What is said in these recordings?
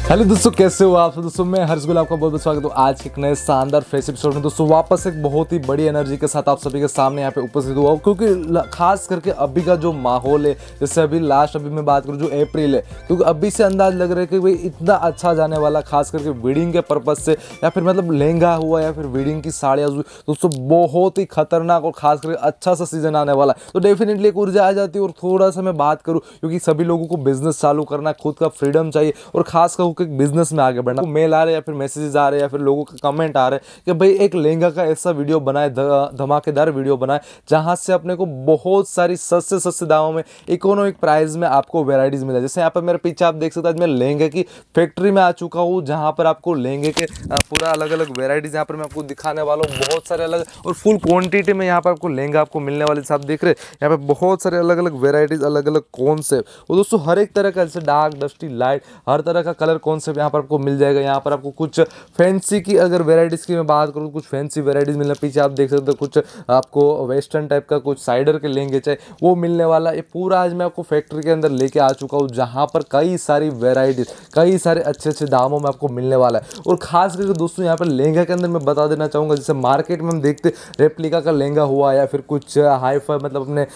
Hello दोस्तों, कैसे हो आप दोस्तों। मैं हर्ष गुल आपका बहुत बहुत स्वागत हूँ आज के एक नए शानदार फ्रेश एपिसोड में। दोस्तों वापस एक बहुत ही बड़ी एनर्जी के साथ आप सभी के सामने यहाँ पे उपस्थित हुआ हूँ, क्योंकि खास करके अभी का जो माहौल है, जैसे अभी मैं बात करूँ जो अप्रैल है, क्योंकि अभी से अंदाज लग रहा है कि भाई इतना अच्छा जाने वाला, खास करके वेडिंग के पर्पज से या फिर मतलब लहंगा हुआ या फिर वेडिंग की साड़ियाँ दोस्तों बहुत ही खतरनाक और खास करके अच्छा सा सीजन आने वाला है। तो डेफिनेटली एक ऊर्जा आ जाती है। और थोड़ा सा मैं बात करूँ, क्योंकि सभी लोगों को बिजनेस चालू करना, खुद का फ्रीडम चाहिए और खास कर बिजनेस में आगे बढ़ना। मेल आ रहे या फिर मैसेजेस आ रहे या फिर लोगों का कमेंट आ रहे कि भाई एक लहंगा का ऐसा वीडियो बनाए, धमाकेदार वीडियो बनाए, जहां से अपने को बहुत सारी सस्ते दामों में इकोनॉमिक प्राइस में आपको वेराइटीज मिले। जैसे यहाँ पर मेरे पीछे आप देख सकते हैं, मैं लहंगे की फैक्ट्री में आ चुका हूँ, जहां पर आपको लहंगे के पूरा अलग अलग वेराइटीज यहाँ पर मैं आपको दिखाने वाला हूँ। बहुत सारे अलग और फुल क्वांटिटी में यहाँ पर आपको लहंगा आपको मिलने वाले। आप देख रहे हैं यहाँ पे बहुत सारे अलग अलग वेराइटीज, अलग अलग कॉन्सेप्ट, और दोस्तों हर एक तरह का, जैसे डार्क, डस्टी, लाइट, हर तरह का कलर कॉन्सेप्ट यहाँ पर आपको मिल जाएगा। यहाँ पर आपको कुछ फैंसी की अगर वेराइटीज की मैं बात करूँ, कुछ फैंसी वेराइटीज मिलने, पीछे आप देख सकते हो कुछ आपको वेस्टर्न टाइप का कुछ साइडर के लहंगे चाहे वो मिलने वाला। ये पूरा आज मैं आपको फैक्ट्री के अंदर लेके आ चुका हूँ, जहाँ पर कई सारी वेराइटीज, कई सारे अच्छे दामों में आपको मिलने वाला है। और खास करके दोस्तों यहाँ पर लहंगा के अंदर मैं बता देना चाहूँगा, जैसे मार्केट में हम देखते रेप्लिका का लहंगा हुआ या फिर कुछ हाई फाई, मतलब अपने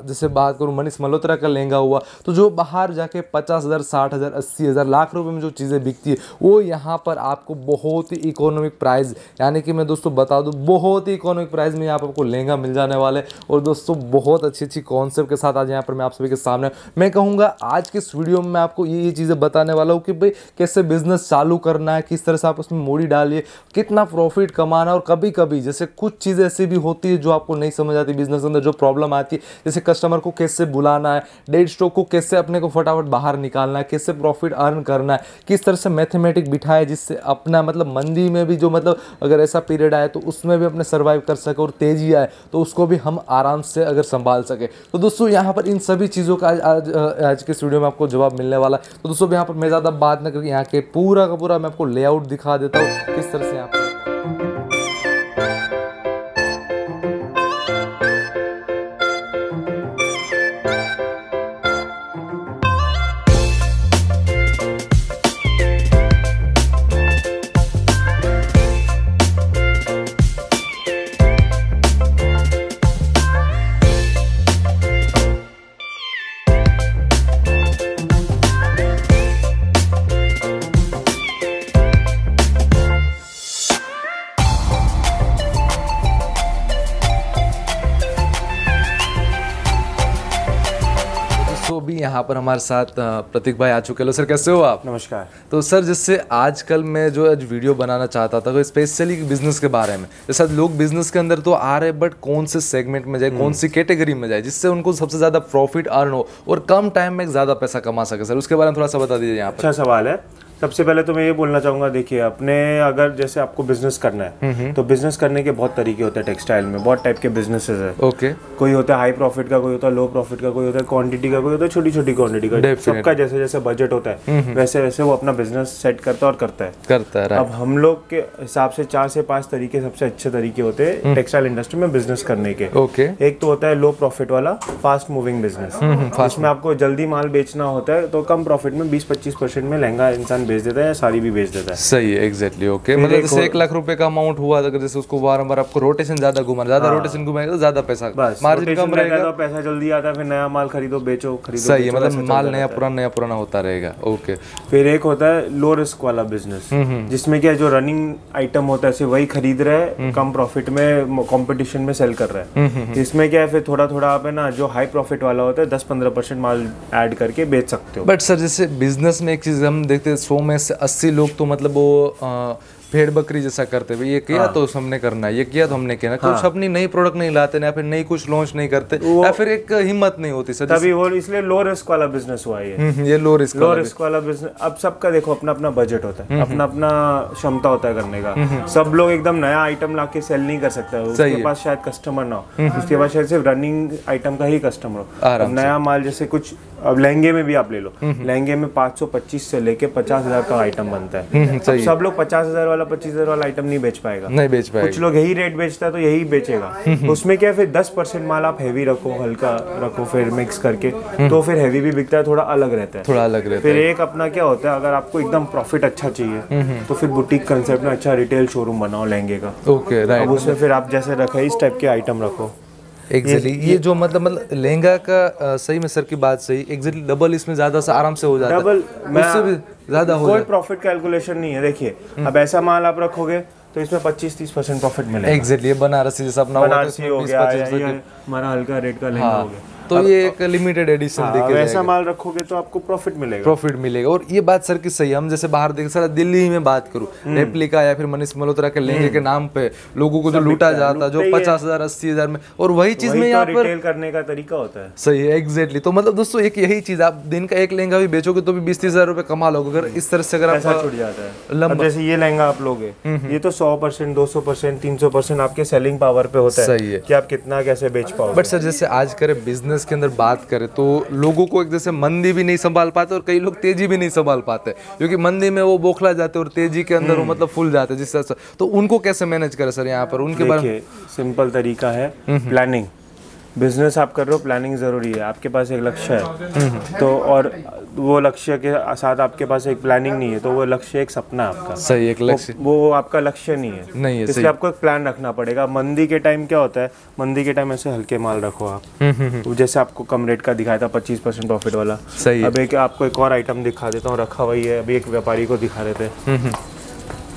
जैसे बात करूँ मनीष मल्होत्रा का लहंगा हुआ, तो जो बाहर जाके 50,000, 60,000, 80,000, लाख रुपए में जो चीज़ें बिकती है, वो यहाँ पर आपको बहुत ही इकोनॉमिक प्राइस, यानी कि मैं दोस्तों बता दूं बहुत ही इकोनॉमिक प्राइस में यहाँ पर आपको लहंगा मिल जाने वाले। और दोस्तों बहुत अच्छी कॉन्सेप्ट के साथ आज यहाँ पर मैं आप सभी के सामने मैं कहूँगा आज के इस वीडियो में मैं आपको ये चीज़ें बताने वाला हूँ कि भाई कैसे बिजनेस चालू करना है, किस तरह से आप उसमें मूड़ी डालिए, कितना प्रॉफिट कमाना। और कभी कभी जैसे कुछ चीज़ें ऐसी भी होती है जो आपको नहीं समझ आती बिजनेस के अंदर, जो प्रॉब्लम आती है, जैसे कस्टमर को कैसे बुलाना है, डेड स्टॉक को कैसे अपने को फटाफट बाहर निकालना है, कैसे प्रॉफिट अर्न करना है, किस तरह से मैथमेटिक बिठाए जिससे अपना मतलब मंदी में भी जो मतलब अगर ऐसा पीरियड आए तो उसमें भी अपने सर्वाइव कर सके, और तेजी आए तो उसको भी हम आराम से अगर संभाल सके। तो दोस्तों यहाँ पर इन सभी चीज़ों का आज के इस वीडियो में आपको जवाब मिलने वाला है। तो दोस्तों यहाँ पर मैं ज़्यादा बात न करके यहाँ के पूरा का पूरा मैं आपको लेआउट दिखा देता हूँ किस तरह से यहाँ पर। भी यहाँ पर हमारे साथ प्रतीक भाई आ चुके हैं। सर कैसे हो आप? नमस्कार। तो सर जैसे आजकल मैं जो आज वीडियो बनाना चाहता था तो स्पेशली बिजनेस के बारे में, जैसे लोग बिजनेस के अंदर तो आ रहे बट कौन से सेगमेंट में जाए, कौन सी कैटेगरी में जाए जिससे उनको सबसे ज्यादा प्रॉफिट अर्न हो और कम टाइम में ज्यादा पैसा कमा सके, सर उसके बारे में थोड़ा सा बता दीजिए यहाँ पर। अच्छा सवाल है। सबसे पहले तो मैं ये बोलना चाहूँगा, देखिए अपने अगर जैसे आपको बिजनेस करना है तो बिजनेस करने के बहुत तरीके होते हैं। टेक्सटाइल में बहुत टाइप के बिजनेसेस है। ओके। कोई होता है हाई प्रॉफिट का, कोई होता है लो प्रॉफिट का, कोई होता है क्वांटिटी का, कोई होता है छोटी छोटी क्वांटिटी का। सबका जैसे जैसे बजट होता है वैसे वैसे वो अपना बिजनेस सेट करता है और करता है। अब हम लोग के हिसाब से 4 से 5 तरीके सबसे अच्छे तरीके होते हैं टेक्सटाइल इंडस्ट्री में बिजनेस करने के। एक तो होता है लो प्रॉफिट वाला फास्ट मूविंग बिजनेस, जिसमें आपको जल्दी माल बेचना होता है तो कम प्रॉफिट में 20-25% में लहंगा इंसान बेच देता है या साड़ी बेच देता है। सही है, एग्जैक्टली। ओके, मतलब जैसे 1 लाख रुपए का अमाउंट हुआ, अगर जैसे उसको बार-बार आपको रोटेशन ज्यादा रोटेशन घुमाएगा तो ज्यादा पैसा, मार्जिन कम रहेगा तो पैसा जल्दी आता है, फिर नया माल खरीदो बेचो। सही है, मतलब माल नया पुराना होता रहेगा। ओके। फिर एक होता है लो रिस्क वाला बिजनेस, जिसमें क्या जो रनिंग आइटम होता है वही खरीद रहे हैं, कम प्रॉफिट में कंपटीशन में सेल कर रहा है। इसमें क्या है फिर थोड़ा थोड़ा आप है ना जो हाई प्रॉफिट वाला होता है 10-15% माल ऐड करके बेच सकते हो। बट सर जैसे बिजनेस में एक चीज हम देखते हैं, 100 में से 80 लोग तो मतलब वो भेड़ बकरी जैसा करते हुए ये किया तो हमने करना है, ये किया तो हमने किया, कुछ अपनी नई प्रोडक्ट नहीं लाते या फिर नई कुछ लॉन्च नहीं करते या फिर एक हिम्मत नहीं होती सर, तभी वो इसलिए लो रिस्क वाला बिजनेस हुआ ये लो रिस्क वाला बिजनेस। अब सबका देखो अपना अपना बजट होता है, अपना अपना क्षमता होता है करने का। सब लोग एकदम नया आइटम ला के सेल नहीं कर सकता, उसके पास शायद कस्टमर ना हो, उसके पास शायद सिर्फ रनिंग आइटम का ही कस्टमर हो। नया माल जैसे कुछ अब लहंगे में भी आप ले लो, लहंगे में 525 से लेके 50,000 का आइटम बनता है। सब लोग 50,000 वाला 25,000 वाला आइटम नहीं बेच पाएगा, नहीं बेच पाएगा। कुछ लोग यही रेट बेचता है तो यही बेचेगा। उसमें क्या है, फिर 10% माल आप हैवी रखो, हल्का रखो, फिर मिक्स करके, तो फिर हैवी भी बिकता है, थोड़ा अलग रहता है, थोड़ा अलग रहता है। फिर एक अपना क्या होता है, अगर आपको एकदम प्रॉफिट अच्छा चाहिए तो फिर बुटीक कंसेप्ट में अच्छा रिटेल शोरूम बनाओ लहंगे का। Okay right. उसमें फिर आप जैसे रखे इस टाइप के आइटम रखो। एग्जैक्टली ये जो मतलब लहंगा का सही में सर की बात सही, एग्जैक्टली डबल इसमें ज्यादा से आराम से हो जाता है, डबल उससे भी ज्यादा हो कोई प्रॉफिट कैलकुलेशन नहीं है। देखिए अब ऐसा माल आप रखोगे तो इसमें 25-30% प्रॉफिट मिलेगा। एग्जैक्टली बनारसी जैसा अपना बनारसी हो गया, हमारा हल्का रेट का लहंगा हो गया, तो ये एक लिमिटेड एडिशन देके वैसा माल रखोगे तो आपको प्रॉफिट मिलेगा। और ये बात सर की सही है। हम जैसे बाहर देख सर दिल्ली में बात करूं, रेप्लिका या फिर मनीष मल्होत्रा के लहंगे के नाम पे लोगों को जो लूटा जाता, जो 50,000 80,000 में, और वही चीज में यहाँ पर रिटेल करने का तरीका होता है। सही है एग्जैक्टली। तो मतलब दोस्तों एक यही चीज, आप दिन का एक लहंगा भी बेचोगे तो भी 20-30,000 रुपए कमा लोगे अगर इस तरह से, अगर आप छूट जाता है। अब जैसे ये लहंगा आप लोगे, ये तो 100%, 200%, 300% आपके सेलिंग पावर पे होता है। सही है कि आप कितना कैसे बेच पाओगे। बट सर जैसे आज करे बिजनेस के अंदर बात करें तो लोगों को एक जैसे मंदी भी नहीं संभाल पाते और कई लोग तेजी भी नहीं संभाल पाते, क्योंकि मंदी में वो बौखला जाते और तेजी के अंदर वो मतलब फूल जाते, जिस तरह से। तो उनको कैसे मैनेज करें सर यहाँ पर? उनके बारे में सिंपल तरीका है, प्लानिंग। बिजनेस आप कर रहे हो, प्लानिंग जरूरी है। आपके पास एक लक्ष्य है तो, और वो लक्ष्य के साथ आपके पास एक प्लानिंग नहीं है तो वो लक्ष्य एक सपना है आपका। सही, एक लक्ष्य, वो आपका लक्ष्य नहीं है, इसलिए आपको एक प्लान रखना पड़ेगा। मंदी के टाइम क्या होता है, मंदी के टाइम ऐसे हल्के माल रखो आप, जैसे आपको कम रेट का दिखाया था 25% प्रॉफिट वाला। सही। अब एक आपको एक और आइटम दिखा देता हूँ, रखा हुआ है, अभी एक व्यापारी को दिखा देते हैं।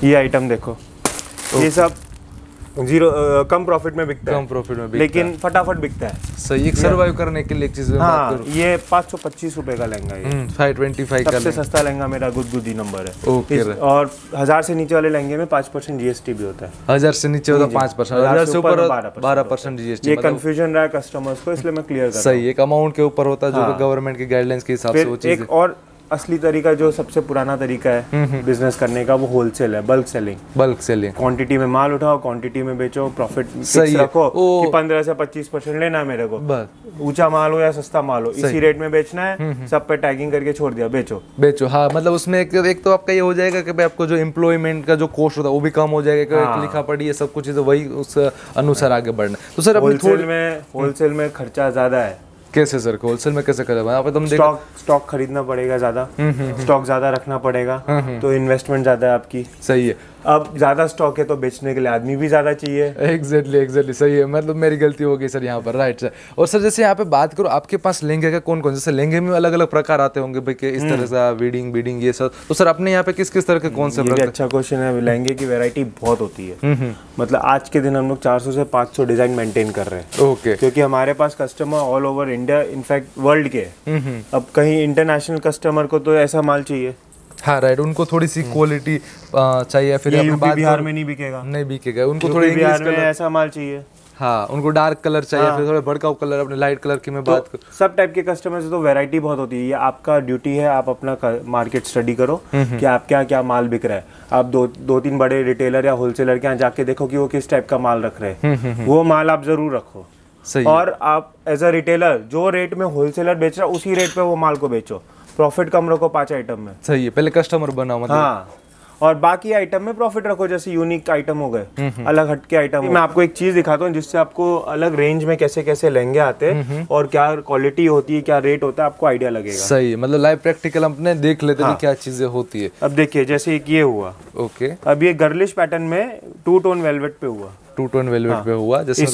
ये आइटम देखो, ये सब कम प्रॉफिट में बिकता है, कम प्रॉफिट में लेकिन फटाफट बिकता है। सही, एक सर्वाइव करने के लिए एक चीज में बात करूं। ये 525 रुपए का लहंगा है, 525 का सबसे सस्ता लहंगा मेरा गुदगुदी नंबर है। ओके। और 1000 से नीचे वाले लहंगे में 5% GST भी होता है। 1000 से नीचे होता 5%, 1000 से ऊपर 12% GST। ये कंफ्यूजन रहा है कस्टमर्स को, इसलिए मैं क्लियर कर रहा हूं। सही, एक अमाउंट के ऊपर होता है जो गवर्नमेंट की गाइडलाइंस के हिसाब से वो चीज। एक और असली तरीका, जो सबसे पुराना तरीका है बिजनेस करने का, वो होलसेल है, bulk selling. Bulk selling, quantity में माल उठाओ, क्वांटिटी में बेचो, प्रॉफिट फिक्स रखो कि 15 से 25% लेना है मेरे को। ऊंचा माल हो या सस्ता माल हो, इसी रेट में बेचना है, सब पे टैगिंग करके छोड़ दिया, बेचो। हाँ, मतलब उसमें एक तो आपका ये हो जाएगा कि भाई आपको जो एम्प्लॉयमेंट का जो कॉस्ट होता है वो भी कम हो जाएगा, लिखा पड़ी है सब कुछ चीजें वही उस अनुसार आगे बढ़ना। तो सर होलसेल में खर्चा ज्यादा है। कैसे सर, होलसेल में कैसे करें? यहाँ पे तुम स्टॉक खरीदना पड़ेगा ज्यादा, स्टॉक ज्यादा रखना पड़ेगा, तो इन्वेस्टमेंट ज्यादा है आपकी। सही है। अब ज्यादा स्टॉक है तो बेचने के लिए आदमी भी ज्यादा चाहिए। एग्जैक्टली सही है, मतलब मेरी गलती हो गई सर यहाँ पर, राइट सर। और सर जैसे यहाँ पे बात करो, आपके पास लहंगे का कौन कौन, जैसे लहंगे में अलग अलग प्रकार आते होंगे भाई कि इस तरह से बीडिंग ये सब, तो सर अपने यहाँ पे किस किस तरह के कौन से प्रकार? अच्छा क्वेश्चन है। लहंगे की वैरायटी बहुत होती है, मतलब आज के दिन हम लोग 400 से 500 डिजाइन मेंटेन कर रहे हैं। ओके। क्योंकि हमारे पास customer all over India, in fact world के। अब कहीं इंटरनेशनल कस्टमर को तो ऐसा माल चाहिए। हाँ राइट, उनको थोड़ी सी क्वालिटी चाहिए, फिर बिहार में नहीं बिकेगा, उनको थोड़ी बिहार में ऐसा माल चाहिए। हाँ, उनको डार्क कलर चाहिए, फिर थोड़ा भड़काऊ कलर, अपने लाइट कलर की मैं बात करूँ। सब टाइप के कस्टमर से तो वैरायटी बहुत होती है। ये आपका ड्यूटी है, आप अपना मार्केट स्टडी करो कि आप क्या माल बिक रहा है। आप दो तीन बड़े रिटेलर या होलसेलर के यहाँ जाके देखो कि वो किस टाइप का माल रख रहे हैं, वो माल आप जरूर रखो। सही। और आप एज अ रिटेलर जो रेट में होलसेलर बेच रहा है उसी रेट पे वो माल को बेचो, प्रॉफिट कम रखो 5 आइटम में। सही है, पहले कस्टमर बनाओ मतलब। हाँ, और बाकी आइटम में प्रॉफिट रखो, जैसे यूनिक आइटम हो गए, अलग हटके आइटम। मैं आपको एक चीज दिखाता हूँ जिससे आपको अलग रेंज में कैसे कैसे लहंगे आते हैं और क्या क्वालिटी होती है, क्या रेट होता है, आपको आइडिया लगेगा। सही है, मतलब लाइव प्रैक्टिकल अपने देख लेते हैं क्या चीजें होती है। अब देखिए, जैसे एक ये हुआ, ओके, अब ये गर्लिश पैटर्न में 2 टोन वेलवेट पे हुआ, 2 टोन वेलवेट पे हुआ, जैसे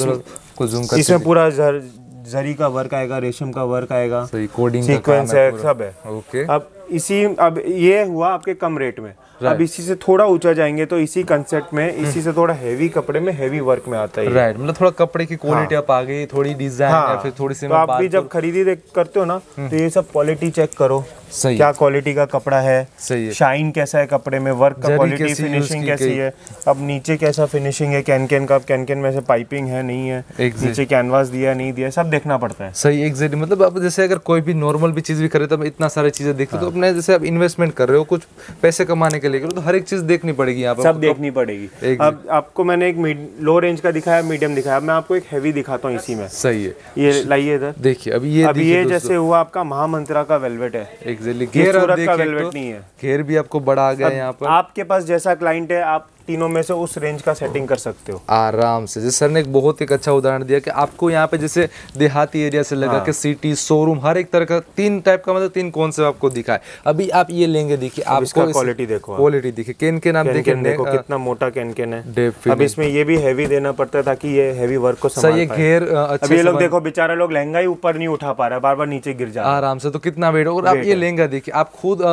इसमें पूरा जरी का वर्क आएगा, रेशम का वर्क आएगा, सही, कोडिंग सीक्वेंस है, सब है। ओके। अब ये हुआ आपके कम रेट में। अब इसी से थोड़ा ऊंचा जाएंगे तो इसी कंसेप्ट में, इसी से थोड़ा हैवी कपड़े में, हैवी वर्क में आता है। राइट, मतलब थोड़ा कपड़े की क्वालिटी आप आ गई, थोड़ी डिजाइन या फिर थोड़ी सी। तो आप भी जब खरीदी करते हो ना, तो ये सब क्वालिटी चेक करो, सही, क्या क्वालिटी का कपड़ा है, सही है, शाइन कैसा है कपड़े में, वर्क का क्वालिटी, फिनिशिंग कैसी है, अब नीचे कैसा फिनिशिंग है, कैन का कैन में से पाइपिंग है नहीं है, नीचे कैनवास दिया नहीं दिया, सब देखना पड़ता है। सही, एग्जैक्टली। मतलब अब जैसे अगर कोई भी नॉर्मल भी चीज भी करे तो इतना सारी चीजें देखते, तो अपने जैसे आप इन्वेस्टमेंट कर रहे हो, कुछ पैसे कमाने के के लेकर, तो हर एक चीज देखनी पड़ेगी यहाँ पर, सब देखनी पड़ेगी। अब आपको मैंने एक लो रेंज का दिखाया, मीडियम दिखाया, अब मैं आपको एक हैवी दिखाता हूँ इसी में। सही है, ये लाइए इधर देखिए। अभी ये जैसे हुआ आपका महामंत्रा का वेलवेट है, एग्जैक्टली, घेर सूरत का वेलवेट नहीं है, घेर भी आपको बड़ा आ गया यहाँ पर। आपके पास जैसा क्लाइंट है, आप तीनों में से उस रेंज का सेटिंग कर सकते हो आराम से। जैसे सर ने एक बहुत एक अच्छा उदाहरण दिया कि आपको यहाँ पे जैसे देहाती एरिया से लगा के सिटी, शोरूम, हर एक तरह का 3 टाइप का, मतलब 3 कॉन्सेप्ट आपको दिखाए। अभी आप ये लेंगे, देखिए आपको क्वालिटी देखो, क्वालिटी देखिए, केन आप देखिए, देखो कितना मोटा केन है। अब इसमें ये भी हैवी देना पड़ता है ताकि ये हैवी वर्क को संभाल पाए। घेर अभी ये लोग देखो, बेचारा लोग लहंगा ही ऊपर नहीं उठा पा रहा है, बार बार नीचे गिर जा रहा है आराम से, तो कितना वेट। और आप ये लहंगा देखिए, आप खुद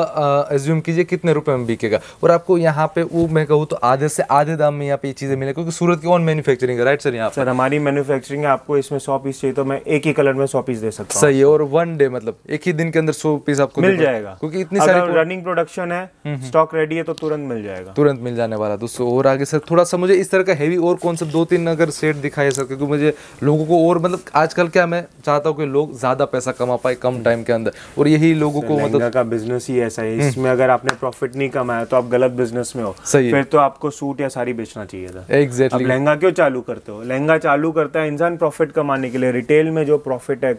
एज्यूम कीजिए कितने रुपए में बिकेगा, और आपको यहाँ पे वो मैं कहूँ तो आधे से आधे दाम में यहाँ पे ये चीजें मिले, क्योंकि सूरत की ऑन मैन्युफैक्चरिंग है, राइट सर? यहाँ सर हमारी मैन्युफैक्चरिंग है, आपको इसमें 100 पीस चाहिए तो मैं एक ही कलर में 100 पीस दे सकता हूँ। सही है, और 1 डे मतलब एक ही दिन के अंदर 100 पीस आपको मिल जाएगा, क्योंकि इतनी सारी रनिंग प्रोडक्शन है, स्टॉक रेडी है तो तुरंत मिल जाएगा, तुरंत मिल जाने वाला। दोस्तों और आगे सर थोड़ा सा मुझे इस तरह का हैवी और कॉन्सेप्ट 2-3 अगर सेट दिखाए सर, क्योंकि मुझे लोगों को, और मतलब आजकल क्या मैं चाहता हूँ कि लोग ज्यादा पैसा कमा पाए कम टाइम के अंदर, और यही लोगों को मतलब का बिजनेस ही ऐसा है, इसमें अगर आपने प्रॉफिट नहीं कमाया तो आप गलत बिजनेस में हो। सही है, फिर तो आपको सूट या साड़ी बेचना चाहिए था। एग्जैक्टली। अब लहंगा क्यों चालू करते हो? लहंगा चालू करता है इंसान प्रॉफिट कमाने के लिए। रिटेल में जो प्रॉफिट है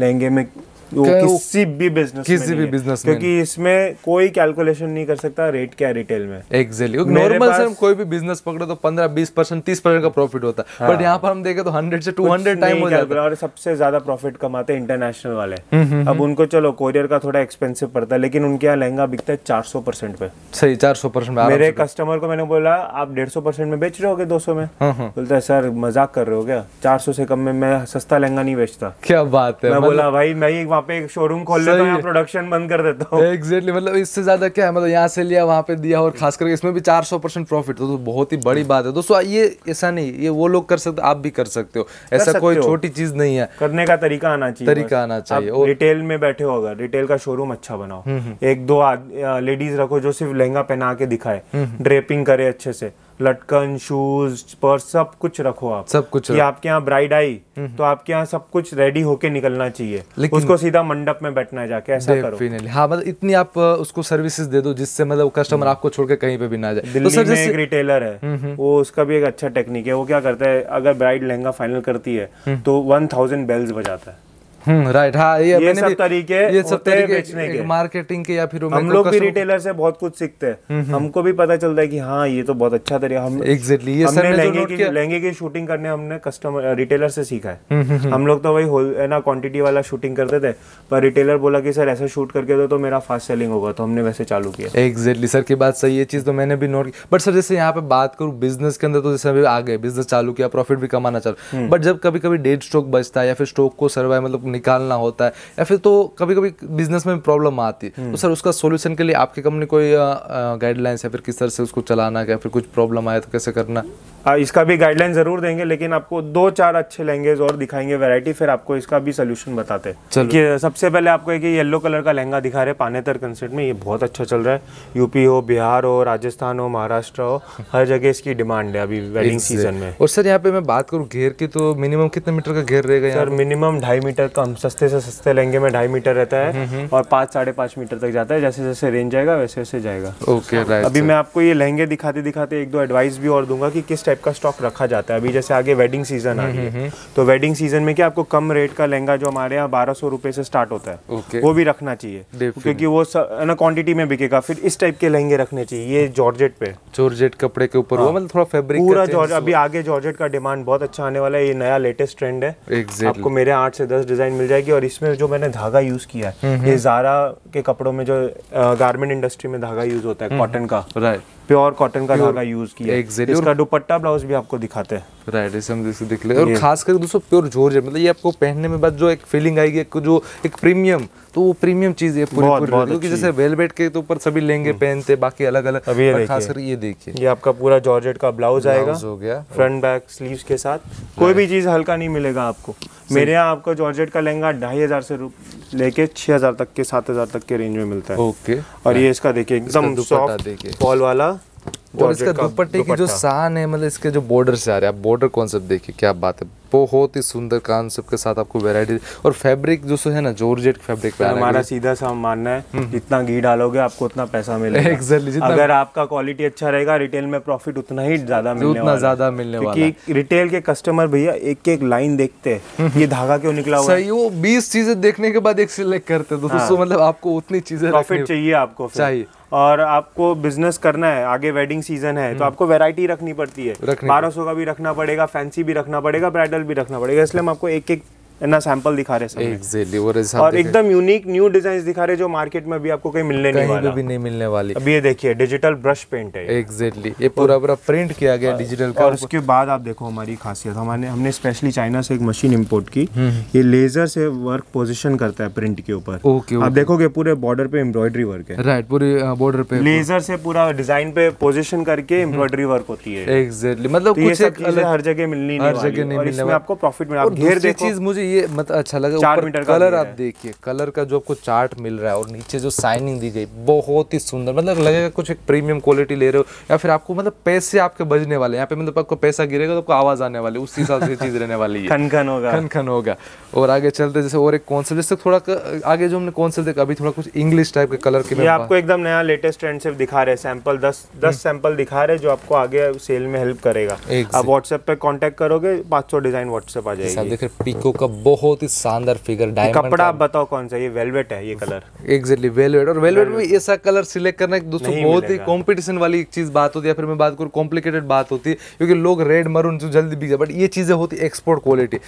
लहंगे में, वो किसी भी बिजनेस क्योंकि इसमें कोई कैलकुलेशन नहीं कर सकता रेट क्या है रिटेल में। एग्जैक्टली, नॉर्मल से हम कोई भी बिजनेस पकड़े तो 15-20%, 30% का प्रॉफिट होता है, बट यहाँ पर हम देखें तो 100 से 200 टाइम हो जाता है। और सबसे ज्यादा प्रॉफिट कमाते हैं इंटरनेशनल वाले। अब उनको चलो कोरियर का थोड़ा एक्सपेंसिव पड़ता है, लेकिन उनके यहाँ लहंगा बिकता है 400% पे। सही, 400% में। मेरे कस्टमर को मैंने बोला आप 150% में बेच रहे होगे 200 में? बोलता है सर मजाक कर रहे हो क्या, 400 से कम में मैं सस्ता लहंगा नहीं बेचता। क्या बात है। मैं बोला भाई मैं वहाँ पे एक शोरूम खोल लेता हूँ, यहाँ प्रोडक्शन बंद कर देता हूँ। एग्जैक्टली, मतलब इससे ज्यादा क्या है, मतलब यहाँ से लिया वहाँ पे दिया, और खास करके इसमें भी 400% प्रॉफिट, तो बहुत ही बड़ी बात है दोस्तों। ये ऐसा नहीं, ये वो लोग कर सकते, आप भी कर सकते हो, ऐसा कोई छोटी चीज नहीं है। करने का तरीका आना चाहिए, और रिटेल में बैठे हो, अगर रिटेल का शोरूम अच्छा बनाओ, 1-2 लेडीज रखो जो सिर्फ लहंगा पहना के दिखाए, ड्रेपिंग करे अच्छे से, लटकन, शूज, पर्स, सब कुछ रखो आप, सब कुछ। कि आपके यहाँ ब्राइड आई तो आपके यहाँ सब कुछ रेडी होके निकलना चाहिए, उसको सीधा मंडप में बैठना है जाके, ऐसा करो। हाँ, मतलब इतनी आप उसको सर्विसेज दे दो जिससे मतलब कस्टमर आपको छोड़ के कहीं पे भी ना जाए। दिल्ली में एक रिटेलर है, वो उसका भी एक अच्छा टेक्निक है। वो क्या करता है, अगर ब्राइड लहंगा फाइनल करती है तो 1000 बेल्स बजाता है। राइट, हाँ, ये सब तरीके बेचने के, मार्केटिंग के, या फिर हम लोग भी रिटेलर से बहुत कुछ सीखते हैं। हमको भी पता चलता है कि हाँ ये तो बहुत अच्छा तरीका। हम एग्जैक्टली, हमने लहंगे की शूटिंग करने हमने कस्टमर रिटेलर से सीखा है। हम लोग तो वही ना क्वांटिटी वाला शूटिंग करते थे, पर रिटेलर बोला कि सर ऐसा शूट करके दो तो मेरा फास्ट सेलिंग होगा, तो हमने वैसे चालू किया। एग्जैक्टली सर की बात सही है, चीज तो मैंने भी नोट की। बट सर जैसे यहाँ पे बात करूँ बिजनेस के अंदर, तो जैसे अभी आ गए, बिजनेस चालू किया, प्रॉफिट भी कमाना चालू, बट जब कभी कभी डेड स्टॉक बचता है, या फिर स्टॉक को सर्वाइव मतलब निकालना होता है, या फिर तो कभी कभी बिजनेस में प्रॉब्लम आती है, तो सर उसका सॉल्यूशन के लिए आपकी कंपनी कोई गाइडलाइंस, या फिर किस तरह से उसको चलाना, या फिर कुछ प्रॉब्लम आए तो कैसे करना? इसका भी गाइडलाइन जरूर देंगे, लेकिन आपको 2-4 अच्छे लहंगे और दिखाएंगे वैरायटी, फिर आपको इसका भी सोल्यूशन बताते हैं। कि सबसे पहले आपको एक येलो कलर का लहंगा दिखा रहे हैं पानेतर कंसेप्ट में, ये बहुत अच्छा चल रहा है। यूपी हो, बिहार हो, राजस्थान हो, महाराष्ट्र हो, हर जगह इसकी डिमांड है अभी वेडिंग सीजन में। और सर यहाँ पे मैं बात करूँ घेर की, तो मिनिमम कितने मीटर का घेर रहेगा? सर मिनिमम 2.5 मीटर का, सस्ते से सस्ते लहंगे में 2.5 मीटर रहता है, और 5-5.5 मीटर तक जाता है। जैसे जैसे रेंज जाएगा वैसे वैसे जाएगा। Okay, right. अभी मैं आपको ये लहंगे दिखाते दिखाते 1-2 एडवाइस भी और दूंगा कि किस टाइप का स्टॉक रखा जाता है। अभी जैसे आगे वेडिंग सीजन आ रही है, तो वेडिंग सीजन में क्या आपको कम रेट का लहंगा जो हमारे यहाँ 1200 रुपए से स्टार्ट होता है, वो भी रखना चाहिए, क्योंकि वो ना क्वांटिटी में बिकेगा। फिर इस टाइप के लहंगे रखने चाहिए, ये जॉर्जेट पे, जॉर्जेट कपड़े के ऊपर, मतलब थोड़ा फैब्रिक पूरा जॉर्जेट। अभी आगे जॉर्जेट का डिमांड बहुत अच्छा आने वाला है, ये नया लेटेस्ट ट्रेंड है। आपको मेरे 8 से 10 डिजाइन मिल जाएगी। और इसमें जो मैंने धागा यूज किया है, ये ज़ारा के कपड़ों में जो गारमेंट इंडस्ट्री में धागा यूज होता है, कॉटन का, राइट, प्योर कॉटन का धागा यूज किया है। इसका दुपट्टा ब्लाउज भी आपको दिखाते हैं, राइट, इसे हम जैसे दिख ले। और खास करके दोस्तों प्योर जॉर्जेट, मतलब ये आपको पहनने में बाद जो एक फीलिंग आएगी, जो एक प्रीमियम, तो वो प्रीमियम चीज है पूरी, क्योंकि जैसे वेलवेट के तो ऊपर सभी लहंगे पहनते, बाकी अलग अलग। खास कर ये देखिए, ये आपका पूरा जॉर्जेट का ब्लाउज आएगा, हो गया फ्रंट बैक स्लीव्स के साथ। कोई भी चीज हल्का नहीं मिलेगा आपको। मेरे यहाँ आपको जॉर्जेट का लहंगा 2500 से लेके 6000 तक के 7000 तक के रेंज में मिलता है। ओके, और ये इसका देखिए एकदम सॉफ्ट फॉल वाला, और इसका दुपट्टे की जो शान है, मतलब इसके जो बॉर्डर से आ रहे हैं, आप बॉर्डर कॉन्सेप्ट देखिए, क्या बात है, बहुत ही सुंदर कॉन्सेप्ट के साथ आपको वैरायटी। और फैब्रिक जो है ना, जॉर्जेट फैब्रिक पे हमारा सीधा सा मानना है, जितना घी डालोगे आपको उतना पैसा मिलेगा। एग्जैक्टली, अगर आपका क्वालिटी अच्छा रहेगा रिटेल में प्रॉफिट उतना ही ज्यादा मिलने वाला है। क्योंकि रिटेल के कस्टमर भैया एक एक लाइन देखते हैं, ये धागा क्यों निकला हुआ है, सही, वो 20 चीजें देखने के बाद एक सिलेक्ट करते हैं। दोस्तों मतलब आपको उतनी चीजें, प्रॉफिट चाहिए आपको चाहिए, और आपको बिजनेस करना है, आगे वेडिंग सीजन है तो आपको वैरायटी रखनी पड़ती है। 1200 का भी रखना पड़ेगा, फैंसी भी रखना पड़ेगा, ब्राइडल भी रखना पड़ेगा, इसलिए हम आपको एक एक ना सैंपल दिखा रहे हैं। Exactly, और एकदम यूनिक न्यू डिजाइन दिखा रहे जो मार्केट में भी आपको कहीं मिलने नहीं मिलने वाली। अभी ये देखिए डिजिटल ब्रश पेंट है। एग्जैक्टली, ये पूरा प्रिंट किया गया डिजिटल का। और उसके बाद आप देखो हमारी खासियत, हमने स्पेशली चाइना से एक मशीन इंपोर्ट की, ये लेजर से वर्क पोजीशन करता है प्रिंट के ऊपर। आप देखोगे पूरे बॉर्डर पे एम्ब्रॉयडरी वर्क है। राइट, पूरे बॉर्डर पे लेजर से पूरा डिजाइन पे पोजीशन करके एम्ब्रॉयडरी वर्क होती है। एग्जैक्टली, मतलब कुछ हर जगह मिलनी नहीं, हर जगह नहीं मिलने वाली, आपको प्रॉफिट मिलेगा। घेर देखो, चीज मुझे ये मतलब अच्छा लगा, 4 मीटर कलर आप देखिए, कलर का जो आपको चार्ट मिल रहा है और नीचे जो साइनिंग दी गई बहुत ही सुंदर, मतलब लगेगा कुछ एक प्रीमियम क्वालिटी ले रहे हो, या फिर आपको मतलब पैसे आपके बजने वाले, यहाँ पे मतलब आपको पैसा गिरेगा तो आपको आवाज आने वाली, उस हिसाब से चीज रहने वाली है, खन होगा। और आगे चलते जैसे और एक कॉन्सेप्ट, जैसे थोड़ा आगे जो हमने कॉन्सेप्ट देखा, अभी थोड़ा कुछ इंग्लिश टाइप के कलर के, आपको एकदम नया लेटेस्ट ट्रेंड से दिखा रहे, सैंपल 10 सैंपल दिखा रहे जो आपको आगे सेल में हेल्प करेगा। आप व्हाट्सएप पे कांटेक्ट करोगे, 500 डिजाइन व्हाट्सएप आ जाएगी। देखिए पीको का बहुत ही शानदार फिगर, डायमंड कपड़ा आप बताओ कौन सा, ये वेलवेट है ये कलर। Exactly, velvet. और वेलवेट में ऐसा कलर सिलेक्ट करना दोस्तों बहुत ही कंपटीशन वाली एक चीज बात होती है, फिर मैं बात करूँ कॉम्प्लिकेटेड बात होती है, क्योंकि लोग रेड मरून जो जल्दी बिक जाए, बट ये चीजें होती है एक्सपोर्ट क्वालिटी।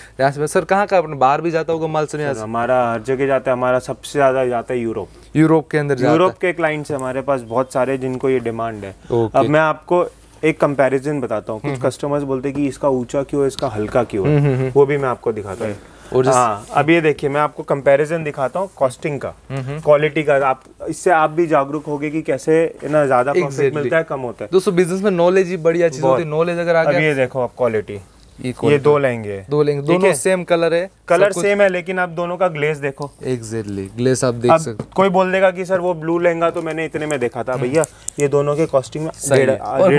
सर कहाँ का अपने बाहर भी जाता होगा माल से? हमारा हर जगह जाता है, हमारा सबसे ज्यादा जाता है यूरोप के अंदर। यूरोप के क्लाइंट्स है हमारे पास बहुत सारे जिनको ये डिमांड है। अब मैं आपको एक कंपैरिजन बताता हूँ। कुछ कस्टमर्स बोलते हैं कि इसका ऊंचा क्यों है, इसका हल्का क्यों है, वो भी मैं आपको दिखाता हूँ। और हाँ, अब ये देखिए मैं आपको कंपैरिजन दिखाता हूँ कॉस्टिंग का, क्वालिटी का। आप इससे आप भी जागरूक होगे कि कैसे ना ज्यादा प्रॉफिट मिलता है, कम होता है। दोस्तों बिजनेस में नॉलेज ही बढ़िया चीज होती है, नॉलेज अगर आ गया। अब ये देखो आप क्वालिटी, ये दो लहंगे दोनों सेम कलर है, कलर सेम है, लेकिन आप दोनों का ग्लेज देखो। एग्जैक्टली, ग्लेज आप देख सकते। कोई बोल देगा कि सर वो ब्लू लहंगा तो मैंने इतने में देखा था, भैया ये दोनों के कॉस्टिंग में डेढ़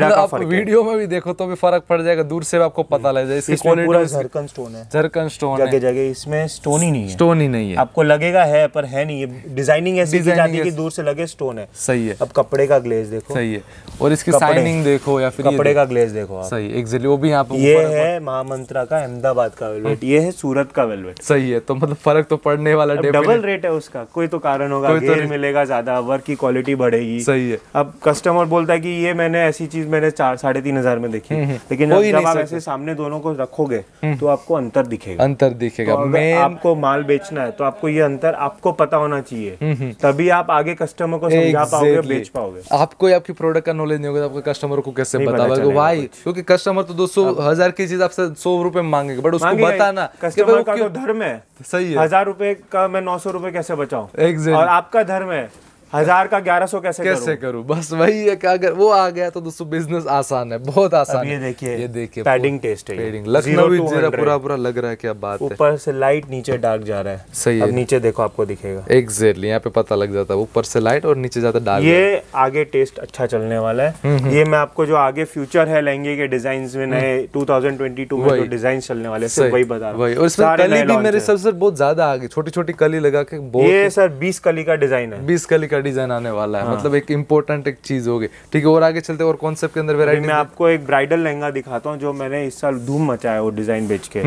का फर्क है। वीडियो में भी देखो तो भी फर्क पड़ जाएगा, दूर से आपको पता लग जाएगा। इसमें पूरा झरकन स्टोन है, जगह जगह, इसमें स्टोन ही नहीं है। आपको लगेगा है पर है नहीं, ये डिजाइनिंग ऐसी की जाती है कि दूर से लगे स्टोन है। सही है। अब कपड़े का ग्लेज देखो, सही है, और इसकी शाइनिंग देखो, या फिर कपड़े का ग्लेज देखो। सही, एग्जैक्टली, वो भी यहाँ पे। ये है महामंत्रा का अहमदाबाद का वेलवेट, ये है सूरत का वेलवेट। सही है, तो मतलब फर्क तो पड़ने वाला। डबल रेट है उसका, कोई तो कारण होगा, घेर मिलेगा ज्यादा, वर्क की क्वालिटी बढ़ेगी। सही है। अब कस्टमर बोलता है कि ये मैंने ऐसी चीज मैंने 4-3,500 में देखी, लेकिन जब आप ऐसे सामने दोनों को रखोगे तो आपको अंतर दिखेगा। तो अगर आपको माल बेचना है तो आपको ये अंतर आपको पता होना चाहिए, तभी आप आगे कस्टमर को समझा पाओगे, बेच पाओगे। आपको आपकी प्रोडक्ट का नॉलेज नहीं होगा तो आपको कस्टमर को कैसे बताओगे भाई, क्योंकि कस्टमर तो 200,000 की चीज आपसे 100 रुपए मांगेगा, बट उसको बताना कस्टमर का तो धर्म है। सही है, 1000 रुपए का मैं 900 रुपए कैसे बचाऊं, और आपका धर्म है 1000 का 1100 कैसे करूं? बस वही है कि अगर वो आ गया तो दोस्तों बिजनेस आसान है, बहुत आसान है। ये देखिए पैडिंग टेस्ट है, पैडिंग लखनवी जरा पूरा लग रहा है, क्या बात है। ऊपर से लाइट, नीचे डार्क जा रहा है। सही है, अब नीचे देखो आपको दिखेगा। एग्जैक्टली, यहाँ पे पता लग जाता है, ऊपर से लाइट और नीचे जाता डार्क। ये आगे टेस्ट अच्छा चलने वाला है। ये मैं आपको जो आगे फ्यूचर है लहंगे के डिजाइन में, नए 2022 में जो डिजाइन चलने वाले सिर्फ वही बता रहा हूँ। और इसमें कली भी मेरे सबसे बहुत ज्यादा आगे, छोटी छोटी कली लगा के। ये सर 20 कली का डिजाइन है, 20 कली का डिजाइन आने वाला है। मतलब एक इम्पोर्टेंट एक चीज होगी। ठीक है, और आगे चलते और कॉन्सेप्ट के अंदर वैरायटी। मैं आपको एक ब्राइडल लहंगा दिखाता हूँ जो मैंने इस साल धूम मचाया, वो डिजाइन बेच के।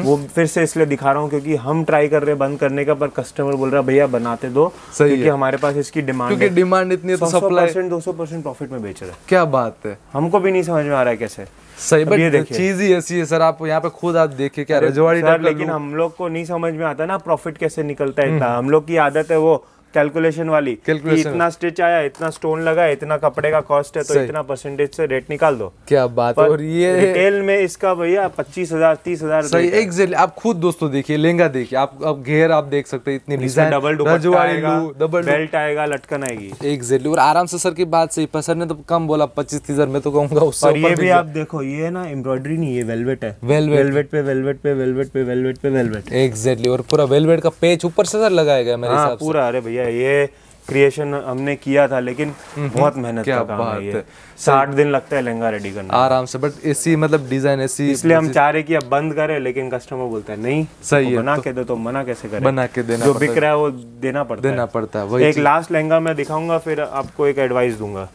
वो फिर से इसलिए दिखा रहा हूँ क्योंकि हम ट्राई कर रहे हैं बंद करने का, पर कस्टमर बोल रहा है भैया बनाते दो, क्योंकि हमारे पास इसकी डिमांड है। क्योंकि डिमांड इतनी है तो सप्लाई 200% प्रॉफिट में बेच रहे हैं। क्या बात है, हमको भी नहीं समझ में आ रहा है कैसे। सही, बट ये चीज ही ऐसी है सर, आप यहाँ पे खुद आप देखिए क्या रजवाड़ी सर, लेकिन हम लोग को नहीं समझ में आता ना प्रॉफिट कैसे निकलता है इतना। हम लोग की आदत है वो कैलकुलेशन वाली, इतना स्टिच आया, इतना स्टोन लगा, इतना कपड़े का कॉस्ट है तो इतना परसेंटेज से रेट निकाल दो। क्या बात है। और ये रिटेल में इसका भैया 25,000-30,000। सही, एग्जैक्टली। आप खुद दोस्तों देखिए, लहंगा देखिए, आप घेर आप देख सकते हैं, इतनी डिजाइन, डबल दुपट्टा आएगा, डबल बेल्ट आएगा, लटकन आएगी। एग्जैक्टली, और आराम से सर की बात सही, पर सर ने तो कम बोला 25,000 में, तो कहूंगा उससे। और ये भी आप देखो, ये ना एम्ब्रॉयडरी नहीं, ये वेलवेट है। वेलवेट पे वेलवेट पे वेलवेट पे वेलवेट पे वेलवेट। एग्जैक्टली, और पूरा वेलवेट का पेच ऊपर से सर लगाया गया मेरे हिसाब से पूरा। अरे भैया क्रिएशन हमने किया था, लेकिन बहुत मेहनत का काम है ये। 60 दिन लगता है लहंगा रेडी करने आराम से। बट ऐसी मतलब डिजाइन ऐसी, इसलिए हम चाह रहे कि अब बंद करें, लेकिन कस्टमर बोलता है नहीं सही है, बना के दो, तो मना कैसे करें? बना के देना, जो बिक रहा है वो देना पड़ता है। एक लास्ट लहंगा मैं दिखाऊंगा, फिर आपको एक एडवाइस दूंगा।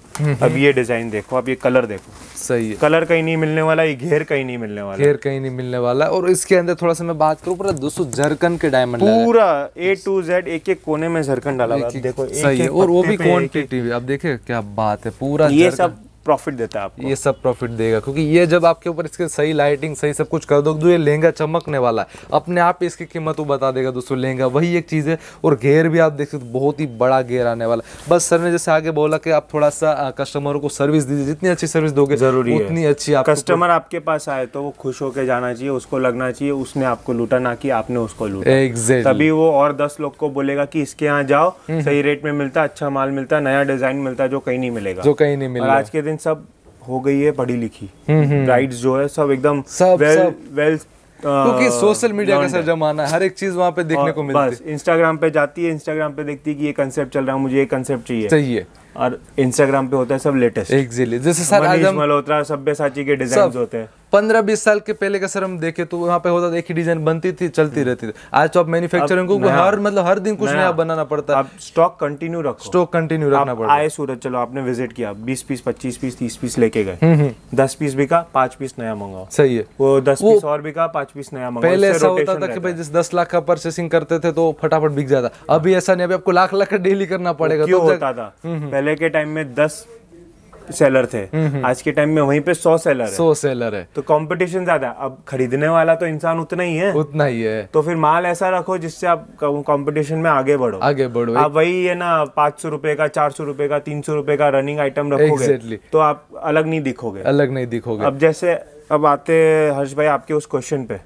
अब ये डिजाइन देखो, अब ये कलर देखो, सही है, कलर कहीं नहीं मिलने वाला, ये घेर कहीं नहीं मिलने वाला, घेर कहीं नहीं मिलने वाला। और इसके अंदर थोड़ा सा मैं बात करूं, पूरा 200 जरकन के डायमंड पूरा A to Z, एक एक कोने में जरकन डाला हुआ है, देखो सही है। और वो भी क्वांटिटी, अब देखिए क्या बात है, पूरा ये सब प्रॉफिट देता है आपको, ये सब प्रॉफिट देगा, क्योंकि ये जब आपके ऊपर इसके सही लाइटिंग सही सब कुछ कर दो, तो ये लहंगा चमकने वाला है, अपने आप इसकी कीमत वो बता देगा दोस्तों लहंगा। वही एक चीज़ है। और घेर भी आप देख सकते हो, बहुत ही बड़ा घेर आने वाला। बस सर ने जैसे आगे बोला कि आप थोड़ा सा कस्टमरों को सर्विस दीजिए, जितनी अच्छी सर्विस दोगे जरूरी है, उतनी अच्छी। आप कस्टमर आपके पास आए तो वो खुश होकर जाना चाहिए, उसको लगना चाहिए उसने आपको लूटा, ना कि आपने उसको लूटा। एग्जैक्टली। तभी वो और 10 लोग को बोलेगा कि इसके यहाँ जाओ, सही रेट में मिलता है, अच्छा माल मिलता है, नया डिजाइन मिलता है, जो कहीं नहीं मिलेगा, जो कहीं नहीं मिलेगा। आज के दिन सब हो गई है पढ़ी लिखी, ब्राइड्स जो है सब एकदम वेल क्योंकि सोशल मीडिया का सर जमाना है, हर एक चीज वहाँ पे देखने को मिलती है। बस इंस्टाग्राम पे जाती है, इंस्टाग्राम पे देखती है कि ये कंसेप्ट चल रहा है, मुझे ये कंसेप्ट चाहिए, और इंस्टाग्राम पे होता है सब लेटेस्ट। एग्जैक्टली। जैसे सर आज हम मल्होत्रा, सब्यसाची के डिजाइन होते हैं। 15-20 साल के पहले का सर हम देखे तो वहाँ पे होता था, एक ही डिजाइन बनती थी, चलती रहती थी। आज तो आप मैन्युफैक्चरिंग को हर दिन कुछ नया बनाना पड़ता है। आप स्टॉक कंटिन्यू रखो, स्टॉक कंटिन्यू रखना पड़ता है। आए सूरत, चलो आपने विजिट किया, 20 पीस 25 पीस 30 पीस लेके गए, 10 पीस बिका, 5 पीस नया मंगाओ, सही है। वो 10 पीस और बिका, 5 पीस नया मंगाओ। पहले ऐसा होता था कि भाई जिस 10 लाख का परचेसिंग करते थे तो फटाफट बिक जाता। अभी ऐसा नहीं, अभी आपको लाख का डेली करना पड़ेगा। क्यों होता था? पहले के टाइम में 10 सेलर थे, आज के टाइम में वहीं पे 100 सेलर है। 100 सेलर है तो कंपटीशन ज्यादा है। अब खरीदने वाला तो इंसान उतना ही है, तो फिर माल ऐसा रखो जिससे आप कंपटीशन में आगे बढ़ो। आप वही है ना 500 रुपए का, 400 रुपए का, 300 रुपए का रनिंग आइटम रखोगे तो आप अलग नहीं दिखोगे। अब जैसे अब आते हर्ष भाई आपके उस क्वेश्चन पे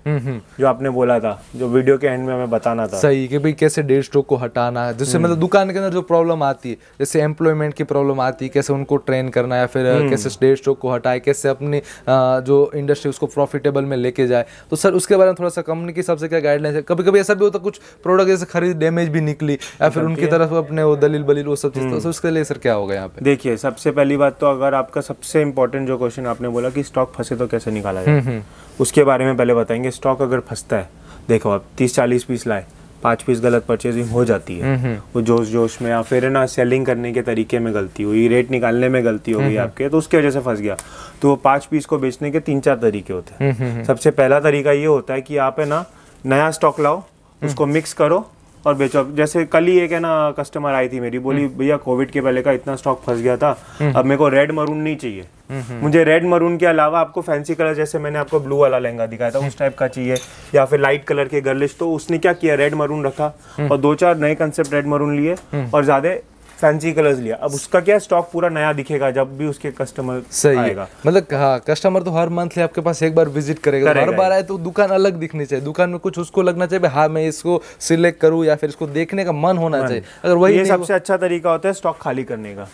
जो आपने बोला था, जो वीडियो के एंड में हमें बताना था, सही कि भाई कैसे डेड स्टॉक को हटाना है, जिससे मतलब दुकान के अंदर जो प्रॉब्लम आती है, जैसे एम्प्लॉयमेंट की प्रॉब्लम आती है, कैसे उनको ट्रेन करना है, फिर कैसे डेड स्टॉक को हटाए, कैसे अपनी जो इंडस्ट्री उसको प्रॉफिटेबल में लेके जाए। तो सर उसके बारे में थोड़ा सा कंपनी के हिसाब से क्या गाइडलाइंस है? कभी कभी ऐसा भी होता है कुछ प्रोडक्ट जैसे खरीद डैमेज भी निकली, या फिर उनकी तरफ अपने वो दलील बलील वो सब चीज, तो उसके लिए सर क्या होगा यहाँ पे? देखिए, सबसे पहली बात तो अगर आपका सबसे इंपॉर्टेंट जो क्वेश्चन आपने बोला कि स्टॉक फंसे तो कैसे निकाला जाए, उसके बारे में पहले बताएंगे। स्टॉक अगर फंसता है, देखो आप 30-40 पीस लाए, 5 पीस गलत परचेजिंग हो जाती है, वो जोश में या फिर ना सेलिंग करने के तरीके में गलती हुई, रेट निकालने में गलती हो गई आपके, तो उसकी वजह से फंस गया। तो वो 5 पीस को बेचने के 3-4 तरीके होते हैं। सबसे पहला तरीका ये होता है कि आप है ना नया स्टॉक लाओ, उसको मिक्स करो और बेचो। जैसे कल ही एक है ना कस्टमर आई थी मेरी, बोली भैया कोविड के पहले का इतना स्टॉक फंस गया था, अब मेरे को रेड मरून नहीं चाहिए, मुझे रेड मरून के अलावा आपको फैंसी कलर, जैसे मैंने आपको ब्लू वाला लहंगा दिखाया था उस टाइप का चाहिए, या फिर लाइट कलर के गर्लिश। तो उसने क्या किया, रेड मरून रखा और 2-4 नए कंसेप्ट रेड मरून लिए और ज्यादा फैंसी कलर्स लिया। अब उसका क्या स्टॉक पूरा नया दिखेगा जब भी उसके कस्टमर आएगा। मतलब हाँ, कस्टमर तो हर मंथली आपके पास एक बार विजिट करेगा, हर बार आए तो दुकान अलग दिखनी चाहिए, दुकान में कुछ उसको लगना चाहिए हाँ मैं इसको सिलेक्ट करूँ, या फिर इसको देखने का मन होना चाहिए। अगर वही सबसे अच्छा तरीका होता है स्टॉक खाली करने का।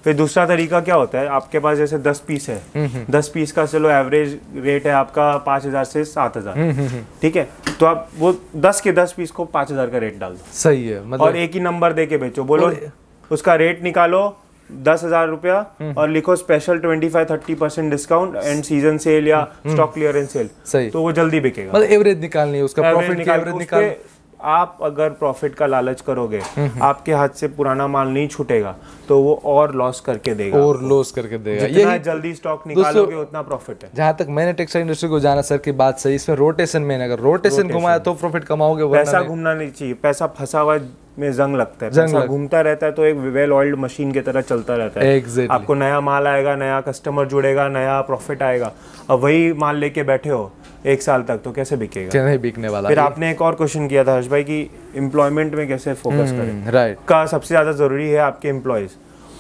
फिर दूसरा तरीका क्या होता है, आपके पास जैसे 10 पीस है, 10 पीस का चलो एवरेज रेट है आपका 5,000 से 7,000, ठीक है, तो आप वो 10 के 10 पीस को 5,000 का रेट डाल दो। सही है, मतलब और एक ही नंबर दे के बेचो, बोलो उसका रेट निकालो 10,000 रुपया और लिखो special 25-30% discount and season cell या स्टॉक क्लियरेंस सेल, सही, तो वो जल्दी बिकेगा। मतलब एवरेज निकालनी है, उसका प्रॉफिट का एवरेज निकाल। आप अगर प्रॉफिट का लालच करोगे, आपके हाथ से पुराना माल नहीं छूटेगा तो वो और लॉस करके देगा, जितना जल्दी स्टॉक निकालोगे उतना प्रॉफिट है। जहाँ तक मैंने टेक्सटाइल इंडस्ट्री को जाना सर की बात सही, इसमें रोटेशन में अगर रोटेशन घुमाया तो प्रॉफिट कमाओगे, पैसा घूमना नहीं चाहिए, पैसा फंसा हुआ में जंग लगता है, पैसा घूमता रहता है तो एक वेल ऑयल्ड मशीन की तरह चलता रहता है। आपको नया माल आएगा, नया कस्टमर जुड़ेगा, नया प्रॉफिट आएगा। अब वही माल लेके बैठे हो 1 साल तक तो कैसे बिकेगा? क्या नहीं बिकने वाला। फिर आपने एक और क्वेश्चन किया था हर्ष भाई कि एम्प्लॉयमेंट में कैसे फोकस करें। राइट, का सबसे ज्यादा जरूरी है आपके एम्प्लॉयज,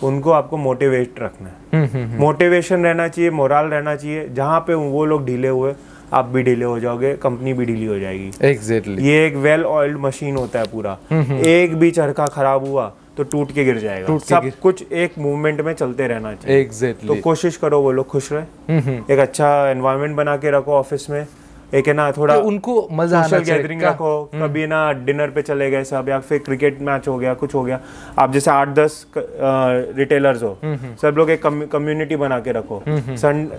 उनको आपको मोटिवेट रखना है, मोटिवेशन रहना चाहिए, मोरल रहना चाहिए। जहाँ पे वो लोग ढीले हुए आप भी ढीले हो जाओगे, कंपनी भी ढीली हो जाएगी। एग्जैक्टली, ये एक वेल ऑयल्ड मशीन होता है पूरा, एक भी चरखा खराब हुआ तो टूट के गिर जाएगा। सब कुछ एक मूवमेंट में चलते रहना चाहिए। एग्जैक्टली, तो कोशिश करो वो लोग खुश रहे, एक अच्छा एनवायरनमेंट बना के रखो ऑफिस में, एक है ना थोड़ा उनको मजा आना चाहिए, गैदरिंग रखो, कभी ना डिनर पे चले गए सब, या फिर क्रिकेट मैच हो गया, कुछ हो गया, आप जैसे 8-10 रिटेलर्स हो, सब लोग एक कम्युनिटी बना के रखो,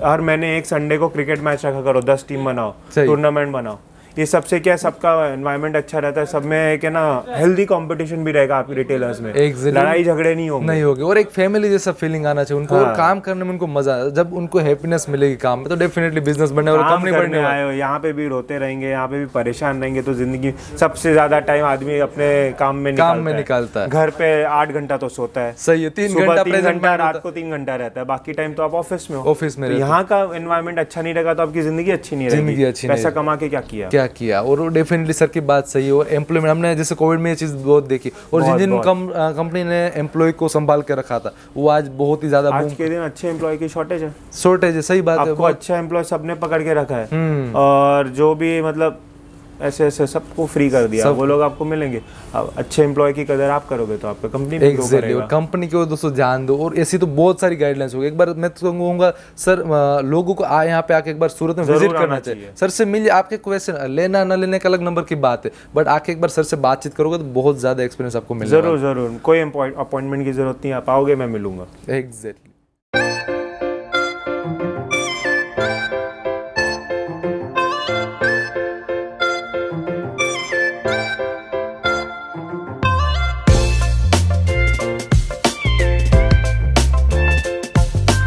हर महीने एक संडे को क्रिकेट मैच रखा करो, 10 टीम बनाओ, टूर्नामेंट बनाओ। ये सबसे क्या है, सबका एनवायरनमेंट अच्छा रहता है, सब में एक है ना हेल्दी कंपटीशन भी रहेगा आपके रिटेलर्स में, लड़ाई झगड़े नहीं होंगे और एक फैमिली जैसा फीलिंग आना चाहिए उनको। और काम करने में उनको मजा, जब उनको हैप्पीनेस मिलेगी काम में तो डेफिनेटली बिजनेस बनने और कंपनी बढ़ने आए हो। यहाँ पे भी रोते रहेंगे, यहाँ पे भी परेशान रहेंगे तो जिंदगी सबसे ज्यादा टाइम आदमी अपने काम में निकालता है। घर पे 8 घंटा तो सोता है, सही है, 3 घंटा, रात को 3 घंटा रहता है, बाकी टाइम तो आप ऑफिस में यहाँ का एनवायरमेंट अच्छा नहीं रहेगा तो आपकी जिंदगी अच्छी नहीं रहेगी, पैसा कमा के क्या किया। और डेफिनेटली सर की बात सही है। और एम्प्लॉयमेंट हमने जैसे कोविड में ये चीज़ बहुत देखी, और जिन जिन कंपनी ने एम्प्लॉय को संभाल के रखा था वो आज बहुत ही ज्यादा, आज के दिन अच्छे एम्प्लॉय की शॉर्टेज है, सही बात है। आपको अच्छा एम्प्लॉय सबने पकड़ के रखा है, और जो भी मतलब ऐसे सबको फ्री कर दिया, वो लोग आपको मिलेंगे। अब अच्छे एम्प्लॉय की कदर आप करोगे तो आपका कंपनी भी ग्रो करेगा। और कंपनी को दोस्तों ध्यान दो। और ऐसी तो बहुत सारी गाइडलाइंस होगी। एक बार मैं तो कहूँगा सर, लोगों को यहाँ पे आके एक बार सूरत में विजिट करना चाहिए। सर से मिलिए, आपके क्वेश्चन लेना ना लेने का अलग नंबर की बात है, बट आके एक बार सर से बातचीत करोगे तो बहुत ज्यादा एक्सपीरियंस आपको मिलेगा। जरूर, कोई अपॉइंटमेंट की जरूरत नहीं, आप आओगे मैं मिलूंगा। एग्जैक्टली।